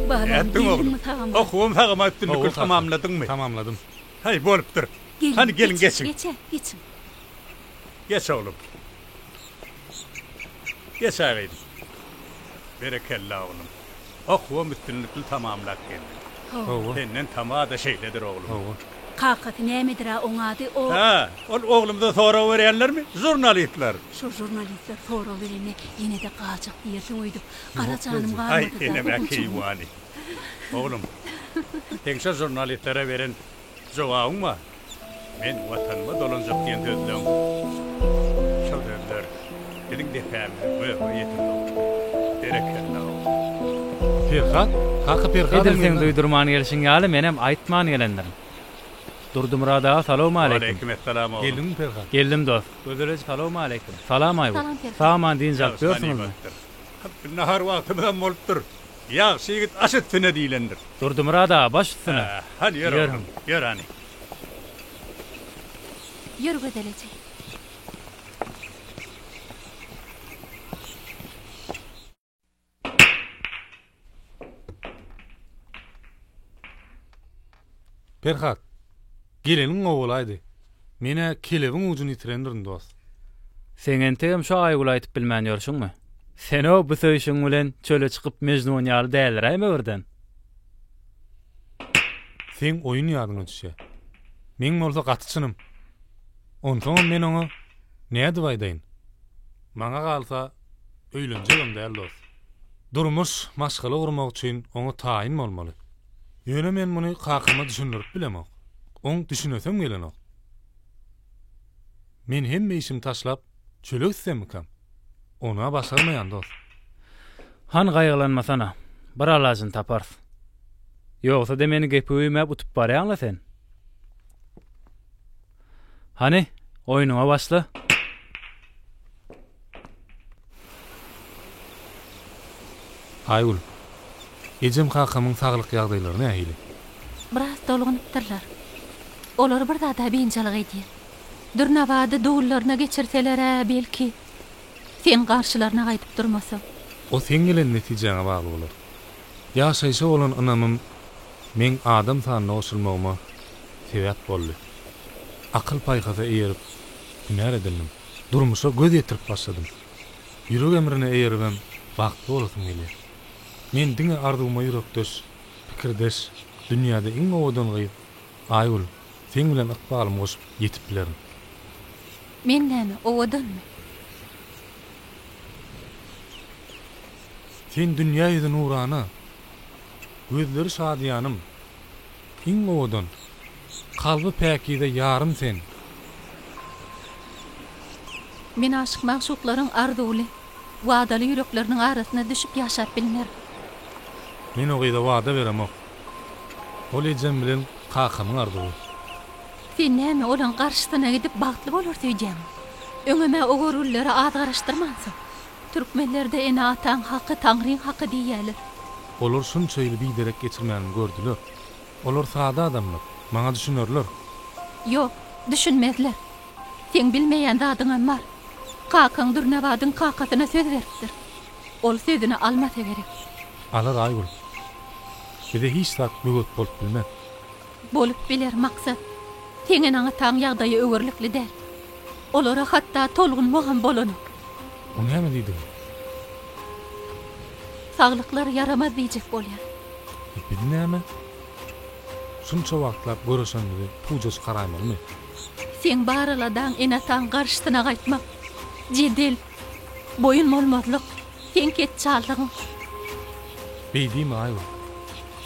[SPEAKER 18] Bahalacygym tamam.
[SPEAKER 11] Okuwum haga maktatçyny tamamladın mı?
[SPEAKER 3] Tamamladım.
[SPEAKER 11] Hay bolupdyr. Hani gelin geçin.
[SPEAKER 18] Geçin.
[SPEAKER 11] Geç oğlum. Geç ağaydı. Berekella oğlum. Okuwum üstünlükli tamamlak geldi. Senden tamam da şeyledir oğlum.
[SPEAKER 18] Kakaty nämedir ha oňady o?
[SPEAKER 11] Ha, oğlumda sonra öğrenler mi? Jurnalistler.
[SPEAKER 18] Şu jurnalistler sonra verene yine de qaçak diýersin uýdup. Garacanym garmady.
[SPEAKER 11] Ay, ene keyvani. Oğlum, sen şu jurnalistlere veren jogabın mı? Men vatanıma dolanjak diýen sözlerim. Şu sözler, dediň defämi, yetim. Berekella.
[SPEAKER 3] Perhat, haqa perhat.
[SPEAKER 9] Edilseň duýdurman gelişiň ýaly menem aýtman gelendirim. Durdum rada, salam aleykum.
[SPEAKER 11] Aleyküm esselam oğlum.
[SPEAKER 3] Geldim perhat.
[SPEAKER 9] Geldim dost. Gözeleç salam aleykum. Salam aýby. Saman diýen jap görsüňizmi?
[SPEAKER 11] Nahar wagtymyzdan bolupdyr. Ýaşy ýigit aşytsyna diýlendir.
[SPEAKER 9] Durdum rada, baş üstüne.
[SPEAKER 11] Hadi ýör. Ýör hani.
[SPEAKER 4] Ýür gödelece.
[SPEAKER 3] Berhat, geleniň oğulaydy. Mene kelebiň ujuny itirendirin dost.
[SPEAKER 9] Sen entegem şu aýgyla aýtyp bilmän ýörşüňmi? Sen o bu söýüşiň bilen çöle çykyp mejnun ýaly däldiräými birden?
[SPEAKER 3] Sen oyun ýadyňa düşe. Men bolsa gatyçynym. Onsoň men oňa näde baýdaýyn? Maňa galsa öýlenjegim däl dost. Durmuş maşgala gurmak üçin oňa taýyn bolmaly. Ýöne men muny kakama düşündirip bilemok. Oň düşünesem gelenok. Men hemme işim taşlap çöle gitsemmikam? Ona başarmayan dost.
[SPEAKER 9] Han gaýglanmasana. Bir alajyn taparsy. Ýogsa de meni gepüýme utup barýanla sen. Hani, oýnuňa başla.
[SPEAKER 3] Aýul. Ejem kakamyň saglyk ýagdaýlaryny nähili?
[SPEAKER 4] Biraz dolgunypdyrlar. Olar bir da tabiinçilik edýär. Durnabady dowullaryna geçirseler belki sen garşylaryna gaýtyp durmasaň.
[SPEAKER 3] O sen gelen netijaňa bagly bolar. Ýaşaýşa bolan anamym men adam sanyna oşulmagyma sebäp boldy. Akyl paýgaza eýerip hünär edildim. Durmuşa göz ýetirip başladym. Ýürek emrine eýeribem wagtly bolasym gelýär. Men diňe arzuwma ýürekdeş, pikirdeş, dünýäde iň owadan gyýyp, aýul, sen bilen ykbalym goşup ýetip bilerim.
[SPEAKER 4] Menden owadanmy?
[SPEAKER 3] Sen dünýä ýüzüne nurana, gözleri şadyanım, iň owadan, kalby päkide ýarym sen.
[SPEAKER 4] Men aşyk magşuklaryň arzuwly, wadaly ýürekleriniň arasyna düşüp ýaşap bilmer.
[SPEAKER 3] Men o gyýda wada beremok. Ol ejem bilen kakamyň arzuwy.
[SPEAKER 4] Sen näme olan garşysyna gidip bagtly bolar söýjäň? Öňüme o görüllere az garaşdyrmansyň. Türkmenlerde ene atan haqqy Taňryň haqqy diýýärler.
[SPEAKER 3] Olar şunçaýly biderek geçirmänimi gördüler. Olar sada adamlar, maňa düşünürler.
[SPEAKER 4] Ýok, düşünmezler. Sen bilmeýän zadyň bar. Kakaň Durnabadyň kakasyna söz beripdir. Ol sözüni almasa gerek.
[SPEAKER 3] Alar aýgul. Bide hiç zat möhüt bolup bilmem.
[SPEAKER 4] Bolup biler maksat. Seňen aňa ýagdaýy öwürlikli däl. Olara hatda tolgunmagan bolany.
[SPEAKER 3] O näme diýdi?
[SPEAKER 4] Saglyklary yaramaz diýjek bolýar.
[SPEAKER 3] Bilnäme? Şunça wagtlap görüşenleri pujos garaýmalymy?
[SPEAKER 4] Sen baraladan enatan garşysyna gaýtmak, jedil, boyun bolmazlyk, sen ketçalygyň.
[SPEAKER 3] Beýdimi aýyl?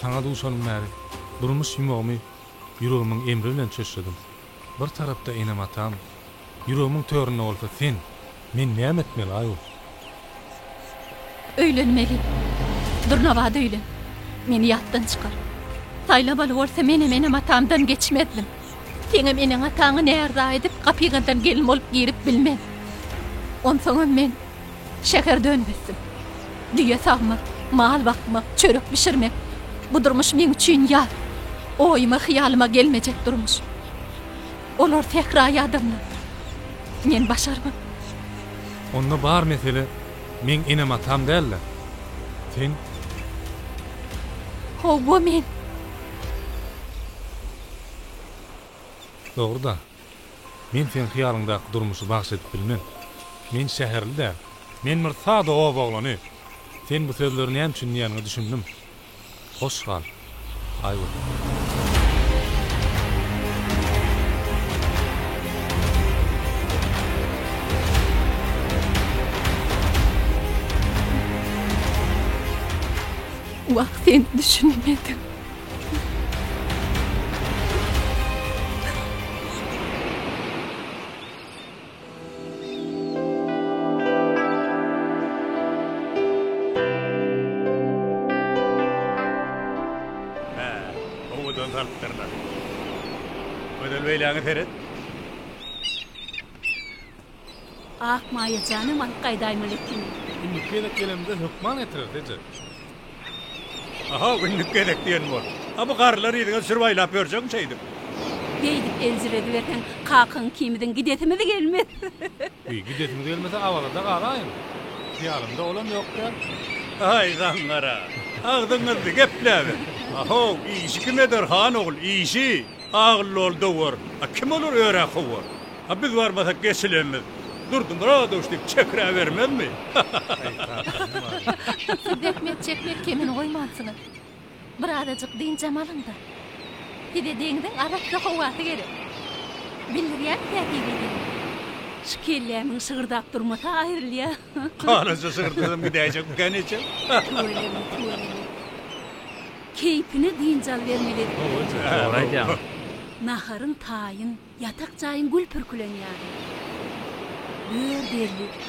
[SPEAKER 3] Saňa duşanyň märi, durmuş ýüregimi ýüregimiň emri bilen çöşledim. Bir tarapda enem atam, ýüregimiň töründe bolsa sen, men näme etmeli aýyl?
[SPEAKER 4] Öýlenmeli. Durnabady öýlen. Meni ýatdan çykar. Taýlabaly bolsa menem atamdan geçmezdim. Seňem eniň ataňy näde edip gapygadan gelin bolup girip bilmem. Onsoň men şäher dönmesim. Diýe sagmak, mal bakmak, çörek pişirmek. Bu durmuş men üçin ýat. Oýma hyýalyma gelmejek durmuş. Olar tekrary adamlar. Men başarmam.
[SPEAKER 3] Onda bar mesele men enem atam däller. Sen
[SPEAKER 4] bu men.
[SPEAKER 3] Doğru da. Men sen hyýalyňdaky durmuşy bagş edip bilmem. Men şäherli däl. Men bir sada owa boglany. Sen bu sözlerini hem üçin ýanyňa düşündim. Hoş gal. Aýyl.
[SPEAKER 4] Sen düşünmedim.
[SPEAKER 11] Owadan tartdyrlar. Gödel beýläňi teret.
[SPEAKER 18] Akmaýajanym alqaýdaýmy lekin.
[SPEAKER 3] Indi kelemde hukman etirer deje.
[SPEAKER 11] Aha, günlük gedek diýen bol. Abu garlar ýerine sürbaýlap ýörjek şeydim.
[SPEAKER 18] Beýdip elziredi berken kakyň kimiden gidetimidi gelmez.
[SPEAKER 3] Gidetimidi gelmese awalada garaýyn. Hyýalymda olan ýok da.
[SPEAKER 11] Ay gaňara. Agdyňyzdy gepläbi. Aho, işi kim eder han oğul, işi. Ağıllı ol doğur. Kim olur öğren kovur. Biz varmasak geçilemiz. Durdum burada işte çekre vermez mi?
[SPEAKER 4] Bekmek çekmek kemin koymansınız. Birazcık deyince malında. Bir de deyingden arasında kovatı gerek. Bildiriyat tertibi.
[SPEAKER 18] Şikillemin sığırdak durmata ayrıl ya.
[SPEAKER 11] Kanısı sığırdadım gidecek bu kanıcı.
[SPEAKER 18] Tuğelemi. Keyfine deyincal vermeli.
[SPEAKER 9] Doğraydı ya.
[SPEAKER 18] Naharın tayın, yatak cayın gül pürkülen yani.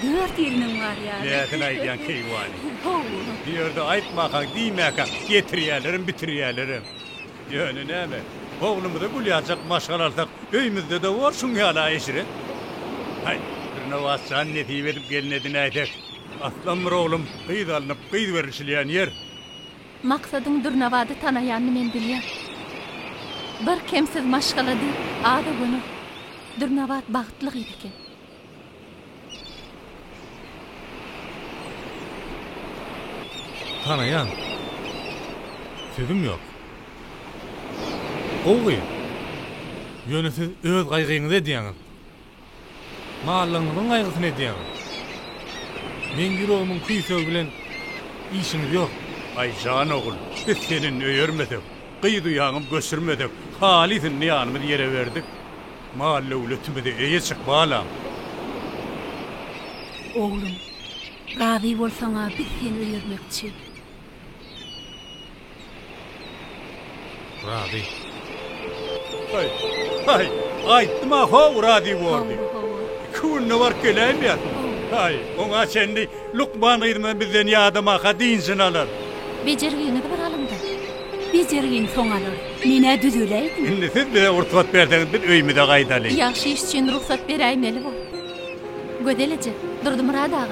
[SPEAKER 18] Dört yerinin var yani.
[SPEAKER 11] Niyetin aydiyan keyvani. Diyordu aytmakak, diymakak, getiriyelerim, bitiriyelerim. Yani ne mi? Oğlumu da gulyacak maşgalarsak, öyümüzde de var şun yala eşiri. Hay, bir navassan netiyi verip gelin edin aytek. Aslan bir oğlum, kıyıd alınıp kıyıd verilşileyen yer.
[SPEAKER 4] Maksadın Durnavadı tanayanını men bilýän. Bir kemsiz maşgalady, ada günü. Durnavad bagtlyk ediken.
[SPEAKER 3] Tanayan. Sözüm yok. Oğuy. Yönesiz öz gaýgyňyzy edýäňiz. Mahallaňyzyň gaýgysyny edýäňiz. Men girowyň kuysagy bilen işiniz yok.
[SPEAKER 11] Ay can oğul, biz senin öyörmedik. Kıyıdı yanım gösürmedik. Halisin niyanımı yere verdik. Mahalle uletimi de eye çıkmalam.
[SPEAKER 18] Oğlum, razi bolsaňa biz seni öýürmekçi.
[SPEAKER 3] Razi.
[SPEAKER 11] Hay, aytdım ha razi boldy. Kunna var kelem ya. Hay, oňa sendi Lukman ýymy bizden ýadyma hadinsin alar.
[SPEAKER 4] Bejergiňi bir alymda.
[SPEAKER 18] Bejergiň soňalar. Mene düzüleýdi.
[SPEAKER 11] Indi siz bize urtbat berdiňiz, biz öýmüde gaýdaly.
[SPEAKER 4] Ýaşy iş üçin ruhsat beräýmeli bol. Gödeleje, Durdumurad ağa.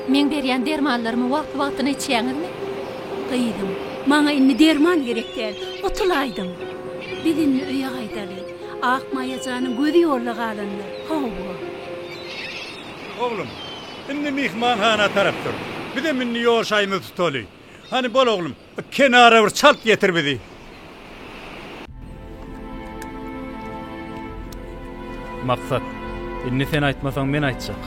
[SPEAKER 4] Men berýän dermanlarymy wagt-wagtyna içýäňizmi?
[SPEAKER 18] Gıydym. Maňa indi derman gerek däl. Otulaýdym. Bizin öýe gaýdaly. Akmaýajanyň gözi ýorla galandy. Hawa.
[SPEAKER 11] Oğlum, indi mihmanhana tarapdyr. Bir de minni ýoşaýmy tutaly. Hani bol oğlum, kenara bir çalt getir bizi.
[SPEAKER 9] Maksat, inni sen aýtmasaň men aýtjak.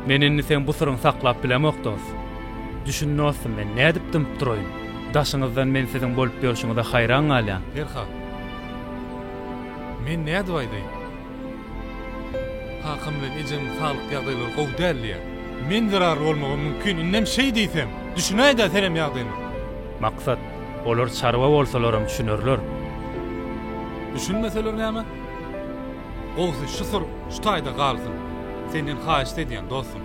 [SPEAKER 9] Men inni sen bu syryň saklap bilemokdys. Düşünnäsem men nädip dip duraýyn. Daşyňyzdan men siziň bolup berişiňize haýran galýan.
[SPEAKER 3] Erha. Men näde aýdaýyn? Hakym bilen ejem sağlyk ýagdaýlary gowdalýar. Men zarar bolmagy mümkin. Innem şey diýsem, düşünäýdi senem ýagdaýymy.
[SPEAKER 9] Maksat, olar çarwa bolsalar hem düşünürler.
[SPEAKER 3] Düşünmeseler näme? Gowsy şusur, şu taýda galsyn. Senden haýyş edýän dostum.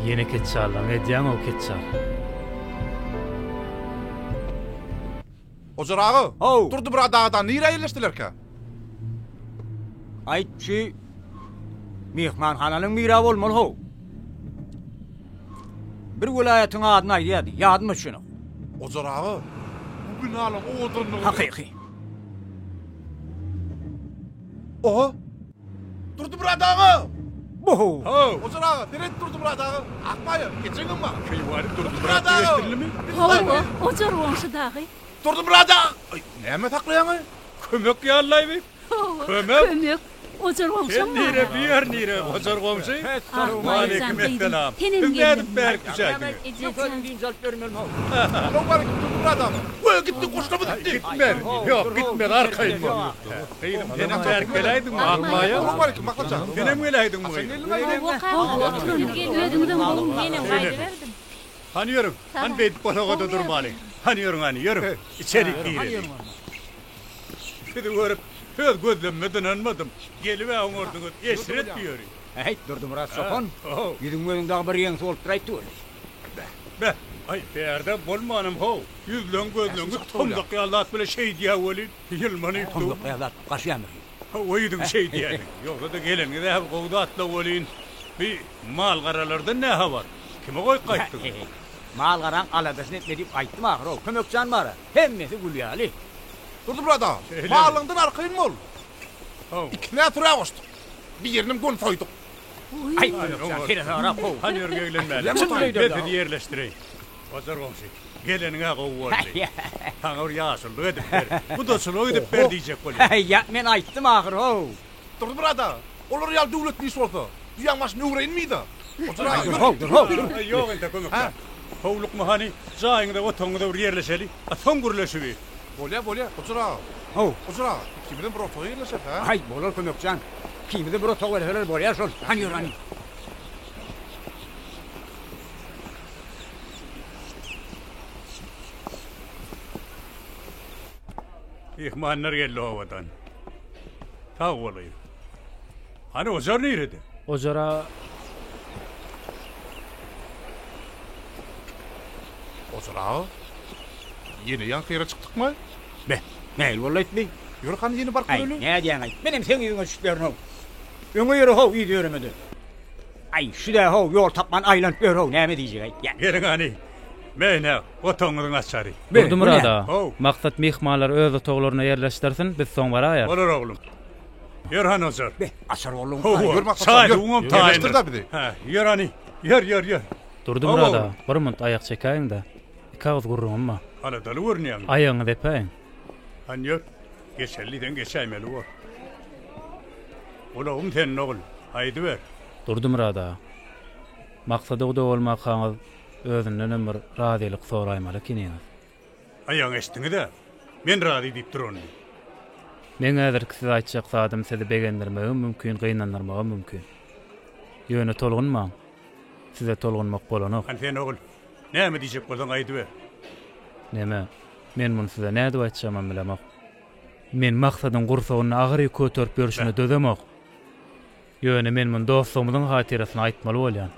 [SPEAKER 9] Yeni keçalan edýän o keçal.
[SPEAKER 12] Ojar ağa, durdu bir adağdan nire yerleştilerke?
[SPEAKER 10] Aytçı, mihmanhananyň mira bolmaly ho. Bir welaýatyň adyny aýdýady, ýadymy şunu.
[SPEAKER 12] Ojar ağa, bu binalyň oduny...
[SPEAKER 10] Hakyky.
[SPEAKER 12] Oha! Durdu bir adağı!
[SPEAKER 10] Boho!
[SPEAKER 12] Ojar ağa, deret durdu bir adağı. Akmaýa, geçeňim ma.
[SPEAKER 11] Keýwary durdu
[SPEAKER 12] bir adağı. Geçtirilimi?
[SPEAKER 18] Hawa, ojar wonşy dagy.
[SPEAKER 12] Durdu bir adağı. Näme taklaýaňy?
[SPEAKER 11] Kömek ýallaýby. Kömek.
[SPEAKER 18] Ojar wonşy.
[SPEAKER 11] Nire bir nire, ojar wonşy. Aleyküm esselam.
[SPEAKER 18] Tenim
[SPEAKER 11] geldim. Berk düşädi.
[SPEAKER 10] Ýokary diňjal bermeli ho.
[SPEAKER 12] Lowbar durdu bir adağı. Oy gitdi, koşlamy gitdi.
[SPEAKER 11] Gitmer. Ýok, gitmer, arkaýym. Beýdim, senem berk geläýdim, akmaýa.
[SPEAKER 12] Lowbar maklatja.
[SPEAKER 11] Senem geläýdim bu.
[SPEAKER 18] Özüňden bolun mene gaýdy berdim.
[SPEAKER 11] Hani yürüm, hani beyt bolagada durmaly. Hani yürüm, hani yürüm. İçeri girin. Seni görüp, höz gözlemeden anmadım. Gelip ağırdığı esret diyor.
[SPEAKER 10] Hey, durdu Murat Sopon. Gidin gözündäki bir ýeň sol traýt ol.
[SPEAKER 11] Be, ay berde bolmanım ho. Yüzlen gözlüňi tomdak ýalat bile şey diýä bolýar. Ýylmany ýypdy.
[SPEAKER 10] Tomdak ýalat, gaşýamy.
[SPEAKER 11] Oýdum şey diýär. Ýogsa da gelen de hep gowda atla bolýan. Bir mal garalarda näme bar? Kime goý gaýtdy?
[SPEAKER 10] Mal garan aladasyny etmedip aýtdym ahyr o. Kömekçan bara. Hemmesi gülýäli.
[SPEAKER 12] Durdu bir adağı. Malyňdan arkaýyn bol. İkine tura koştuk. Bir yerine gun soyduk.
[SPEAKER 10] Ay, kömekçan, seni ara po.
[SPEAKER 11] Hani ýörgeglenmäli.
[SPEAKER 10] Çyn
[SPEAKER 11] Beti yerleşdireyim. Pazar komşu. Gelenine kovuldu. Tanır yaşıldı edip ver. Bu da sulu edip ver diyecek böyle.
[SPEAKER 10] Ya men aytdım ahir ho.
[SPEAKER 12] Dur burada. Olur ya devlet mi sordu? Duyan maş nure inmiydi. Otur
[SPEAKER 10] Ay,
[SPEAKER 12] abi.
[SPEAKER 10] dur.
[SPEAKER 11] Yok ente kömekten. Hovluk mu hani? Zayında o tonguda bir yerleşeli. Atom gürleşivi.
[SPEAKER 12] Bolya. Otur abi.
[SPEAKER 10] Ho.
[SPEAKER 12] Otur abi. Kimden bir otoyu yerleşek ha?
[SPEAKER 10] Ay bolar kömekcan. Kimde bir otoğu verir bolya şol. Hani yürü.
[SPEAKER 11] İhmanlar geldi havadan. Ta olayı. Hani Ocar nerede?
[SPEAKER 9] Ocara
[SPEAKER 12] Otur abi. Yeni yan kıyra çıktık mı?
[SPEAKER 10] Ne vallahi etmeyin.
[SPEAKER 12] Yürü kan yeni bark
[SPEAKER 10] Ay
[SPEAKER 12] ölü.
[SPEAKER 10] ne diyen ay. Benim senin yüzüne çıktıların ho. Öňe yürü ho iyi diyorumdu. Ay şu da ho yol tapman aylan ver ho ne mi diyecek ay. Ya.
[SPEAKER 11] Gelin hani. Mene o tongudan açarı.
[SPEAKER 9] Durdum
[SPEAKER 10] bu ne?
[SPEAKER 9] rada.
[SPEAKER 11] Oh.
[SPEAKER 9] Maksat mihmanlar öz otoglaryna yerleştirsin, biz soň bara ayar.
[SPEAKER 11] Olur oğlum. Yürü hani Ocar.
[SPEAKER 10] Asar oğlum.
[SPEAKER 11] Çay uğum
[SPEAKER 12] Yerleştir da bir de.
[SPEAKER 11] Ha, yürü hani. Yürü.
[SPEAKER 9] Durdum
[SPEAKER 11] Oh.
[SPEAKER 9] rada. Bir mont ayak çekaýyn da. Kağız gurrun amma.
[SPEAKER 11] Hala dalı vurnayan.
[SPEAKER 9] Ayağını depäýin.
[SPEAKER 11] Hani yürü. Geçerliden geçeymeli var. Ola senin oğul. Haydi ver.
[SPEAKER 9] Durdum rada. Maksady o da bolmak haňyz özünden ömür radylyk soraýmaly kineniz.
[SPEAKER 11] Ayağın eştini de. Men radi deyip durun.
[SPEAKER 9] Men äzir size aýtjak zadym sizi begendirmegim mümkin, gynandirmegim mümkin. Ýöne tolgunmaň. Size tolgunmak bolanok.
[SPEAKER 11] Hani sen oğul. Ne mi diyecek bolsan haydi ver.
[SPEAKER 9] Neme? Men muny size näde aýtjamam bilemek. Men maksadyň gursagyny agyry köterip berişine dödemek. Ýöne men muny dostumyň hatirasyna aýtmaly bolýan.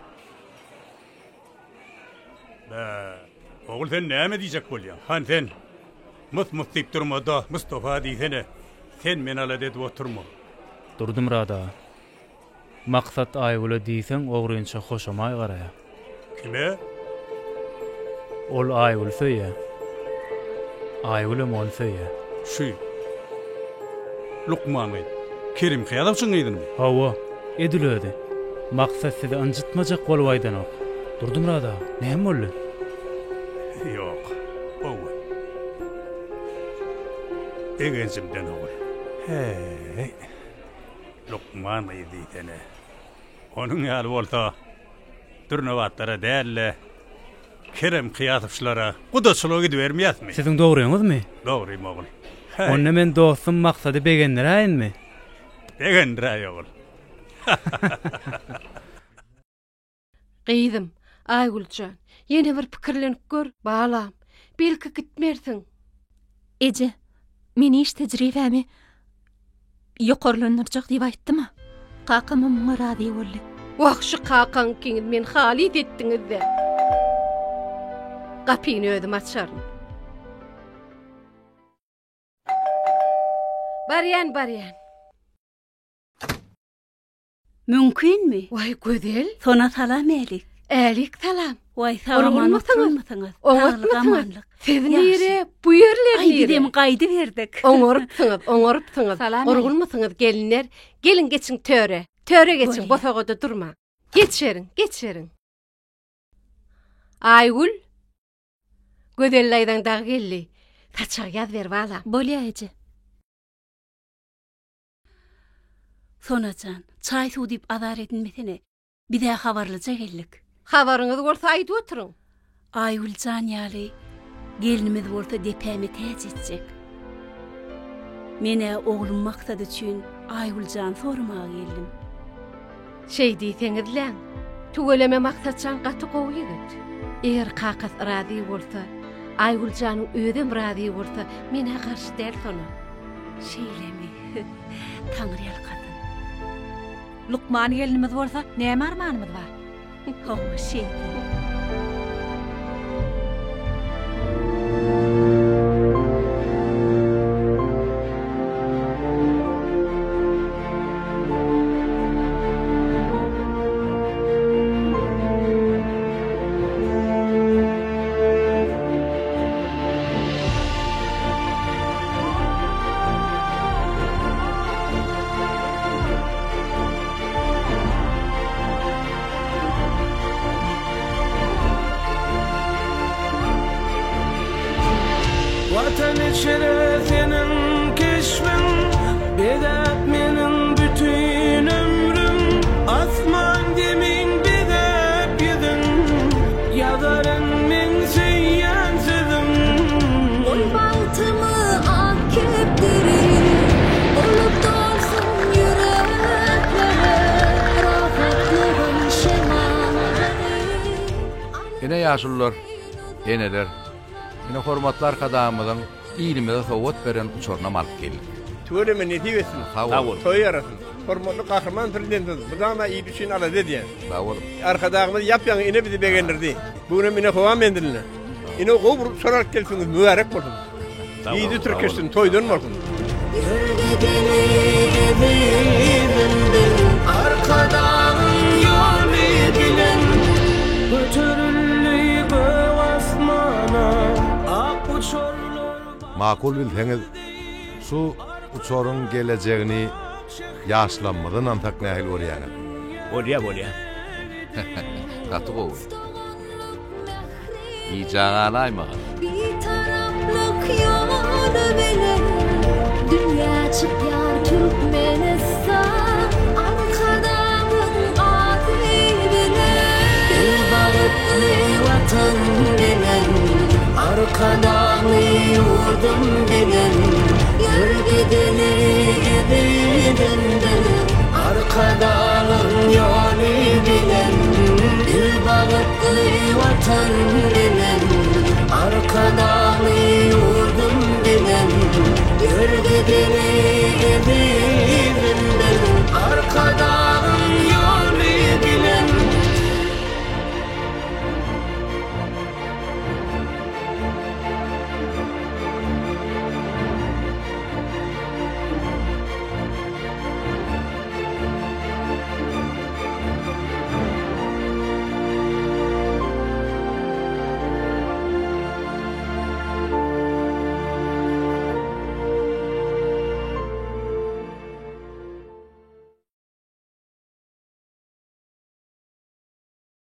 [SPEAKER 11] Oğul sen ne mi diyecek bolyan? Han sen. Mut deyip durma da Mustafa diýsene. Sen men ala dedi oturma.
[SPEAKER 9] Durdum rada. Maksat aýguly diýseň ogrynça hoşamay garaýa.
[SPEAKER 11] Kime?
[SPEAKER 9] Ol aýgul söýe. Aýgul mol söýe.
[SPEAKER 11] Şu. Lukmangy. Kerim kıyadapsın eýdinmi?
[SPEAKER 9] Hawa, edilödi. Maksat sizi anjytmajak bolwaýdan ok. Durdum rada. Näme boldy?
[SPEAKER 11] Yok. Oğul. Egenzimden oğul. Hey. Lukman diýsene. Onun ýaly bolsa Dürnewatllara dälle. Kerem kıyadapçylara gudaçylyk edip bermeýärmi?
[SPEAKER 9] Siziň dogryňyzmy?
[SPEAKER 11] Dogry oğul.
[SPEAKER 9] Onda men dostum maksady begendiräýinmi?
[SPEAKER 11] Begendiräýär oğul.
[SPEAKER 19] Gyýdym, Aýguljan, ýene bir pikirlenip gör, balam. Belki gitmersiň.
[SPEAKER 4] Ece, meni iş tejribämi ýokarlanyrjak diýip aýtdymy? Kakamy muňa rady boldy.
[SPEAKER 19] Wah şu kakan kiňiz men halit etdiňiz-de. Gapyny özüm açaryn. Baryan.
[SPEAKER 18] Mümkinmi?
[SPEAKER 19] Vay gözel.
[SPEAKER 18] Sona salam elik.
[SPEAKER 19] Älik salam.
[SPEAKER 18] Vay salamanlyk durmasyňyz.
[SPEAKER 19] Oňatmasyňyz. Siz nere? Bu ýerler
[SPEAKER 18] Ay
[SPEAKER 19] nere?
[SPEAKER 18] gidem gaýdy berdik.
[SPEAKER 19] Oňorupsyňyz. Orgulmasyňyz gelinler. Gelin geçin töre. Töre geçin, bosagada durma. Geçerin. Aýgul. Gözelläýden dag geldi. Saçak ýaz ber bala.
[SPEAKER 4] Bolýa Ece.
[SPEAKER 18] Sonacan, çay su dip azar edinmesine. Bir de habarlıca geldik.
[SPEAKER 19] Habarınız bolsa aýdyp oturuň.
[SPEAKER 18] Aýguljan ýaly gelinimiz bolsa depäme täze etjek. Mene oglum maksady üçin Aýguljan sormaga geldim.
[SPEAKER 19] Şey diýseňizler, tügeleme maksatçan gaty gowy ýigit. Eger kakas rady bolsa, Aýguljanyň özüm rady bolsa, mene garşy däl sona.
[SPEAKER 18] Şeýlemi? Taňryal kadyn.
[SPEAKER 13] Lukman gelinimiz bolsa, näme armanymyz bar?
[SPEAKER 18] Hawa şeýle.
[SPEAKER 20] Ýan içere senin keşfin bedät menin bütün ömrüm asman gemin bedät gidin yazarın men seýýänsizim
[SPEAKER 21] Oy baltymı ak kepdirin olup dolsun yüreklere rahatlığın şemanları
[SPEAKER 2] Ene ýaşullar, eneler, ene hormatlar kadamydyň ilmide sowat beren uçurna malyk geldi.
[SPEAKER 22] Töremen netiwesin. Toy yarasın. Hormatly kahraman prezidentimiz bu zama iyi düşün ala dedi.
[SPEAKER 2] Bawul.
[SPEAKER 22] Arkadağımız yapyan ine bizi begendirdi. Bunu mine hovam endilne. Ine gowur sorarak gelsiniz mübarek bolsun. İyi Türkistin toydan bolsun.
[SPEAKER 20] Arkadan yol bilen götürüldü bu asmana ak uçurlar
[SPEAKER 2] Makul bilseňiz, şu uçorun geleceğini yaşlanmadan antak nähil orýany.
[SPEAKER 1] Bolýa.
[SPEAKER 2] Gaty gowy. Ýyjagalayma.
[SPEAKER 21] Bir taraflık yolu bilen dünya çıkar Türkmenistan arkadağın adı bilen bir bağıtlı vatan bilen arkadağın yurdum bilen yürgedeni evinden arkadağın yolu bilen bir bağıtlı vatan bilen arkada